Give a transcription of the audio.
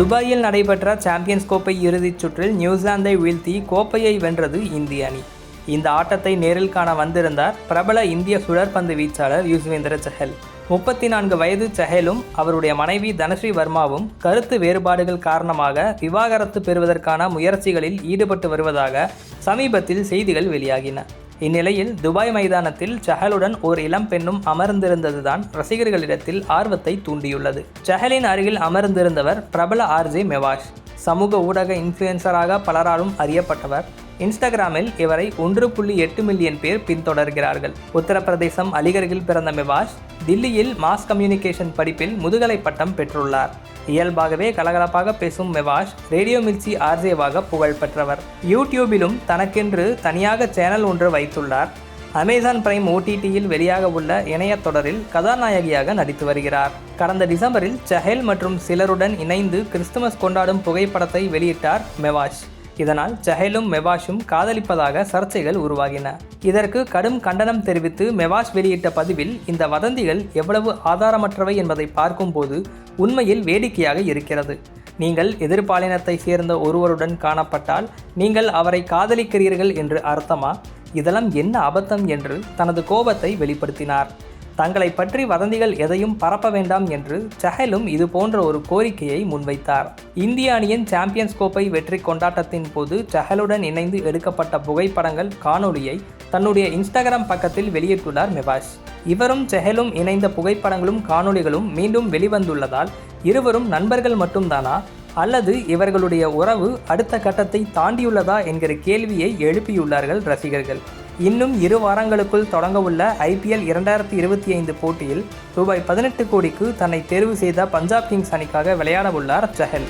துபாயில் நடைபெற்ற சாம்பியன்ஸ் கோப்பை இறுதிச் சுற்றில் நியூசிலாந்தை வீழ்த்தி கோப்பையை வென்றது இந்திய அணி. இந்த ஆட்டத்தை நேரில் காண வந்திருந்தார் பிரபல இந்திய சுழற்பந்து வீச்சாளர் யுஸ்வேந்திர சஹல். 34 வயது சஹலும் அவருடைய மனைவி தனஸ்ரீ வர்மாவும் கருத்து வேறுபாடுகள் காரணமாக விவாகரத்து பெறுவதற்கான முயற்சிகளில் ஈடுபட்டு வருவதாக சமீபத்தில் செய்திகள் வெளியாகின. இந்நிலையில் துபாய் மைதானத்தில் சஹலுடன் ஓர் இளம் பெண்ணும் அமர்ந்திருந்ததுதான் ரசிகர்களிடத்தில் ஆர்வத்தை தூண்டியுள்ளது. சஹலின் அருகில் அமர்ந்திருந்தவர் பிரபல ஆர்ஜே மெவாஷ். சமூக ஊடக இன்ஃப்ளூயன்சராக பலராலும் அறியப்பட்டவர். இன்ஸ்டாகிராமில் இவரை 1.8 மில்லியன் பேர் பின்தொடர்கிறார்கள். உத்தரப்பிரதேசம் அலிகரில் பிறந்த மெவாஷ் தில்லியில் மாஸ் கம்யூனிகேஷன் படிப்பில் முதுகலை பட்டம் பெற்றுள்ளார். இயல்பாகவே கலகலப்பாக பேசும் மெவாஷ் ரேடியோ மிர்ச்சி ஆர்ஜேவாக புகழ் பெற்றவர். யூடியூபிலும் தனக்கென்று தனியாக சேனல் ஒன்று வைத்துள்ளார். அமேசான் பிரைம் OTTயில் வெளியாக உள்ள இணைய தொடரில் கதாநாயகியாக நடித்து வருகிறார். கடந்த டிசம்பரில் சஹல் மற்றும் சிலருடன் இணைந்து கிறிஸ்துமஸ் கொண்டாடும் புகைப்படத்தை வெளியிட்டார் மெவாஷ். இதனால் சஹலும் மெவாஷும் காதலிப்பதாக சர்ச்சைகள் உருவாகின. இதற்கு கடும் கண்டனம் தெரிவித்து மெவாஷ் வெளியிட்ட பதிவில், இந்த வதந்திகள் எவ்வளவு ஆதாரமற்றவை என்பதை பார்க்கும்போது உண்மையில் வேடிக்கையாக இருக்கிறது. நீங்கள் எதிர்பாலினத்தை சேர்ந்த ஒருவருடன் காணப்பட்டால் நீங்கள் அவரை காதலிக்கிறீர்கள் என்று அர்த்தமா? இதெல்லாம் என்ன அபத்தம் என்று தனது கோபத்தை வெளிப்படுத்தினார். தங்களை பற்றி வதந்திகள் எதையும் பரப்ப வேண்டாம் என்று சஹலும் இது போன்ற ஒரு கோரிக்கையை முன்வைத்தார். இந்திய அணியின் சாம்பியன்ஸ் கோப்பை வெற்றி கொண்டாட்டத்தின் போது சஹலுடன் இணைந்து எடுக்கப்பட்ட புகைப்படங்கள் காணொலியை தன்னுடைய இன்ஸ்டாகிராம் பக்கத்தில் வெளியிட்டுள்ளார் மெவாஷ். இவரும் சஹலும் இணைந்த புகைப்படங்களும் காணொலிகளும் மீண்டும் வெளிவந்துள்ளதால் இருவரும் நண்பர்கள் மட்டும்தானா அல்லது இவர்களுடைய உறவு அடுத்த கட்டத்தை தாண்டியுள்ளதா என்கிற கேள்வியை எழுப்பியுள்ளார்கள் ரசிகர்கள். இன்னும் 2 வாரங்களுக்குள் தொடங்கவுள்ள IPL 2025 போட்டியில் ரூபாய் 18 கோடிக்கு தன்னை தேர்வு செய்த பஞ்சாப் கிங்ஸ் அணிக்காக விளையாட உள்ளார் சஹல்.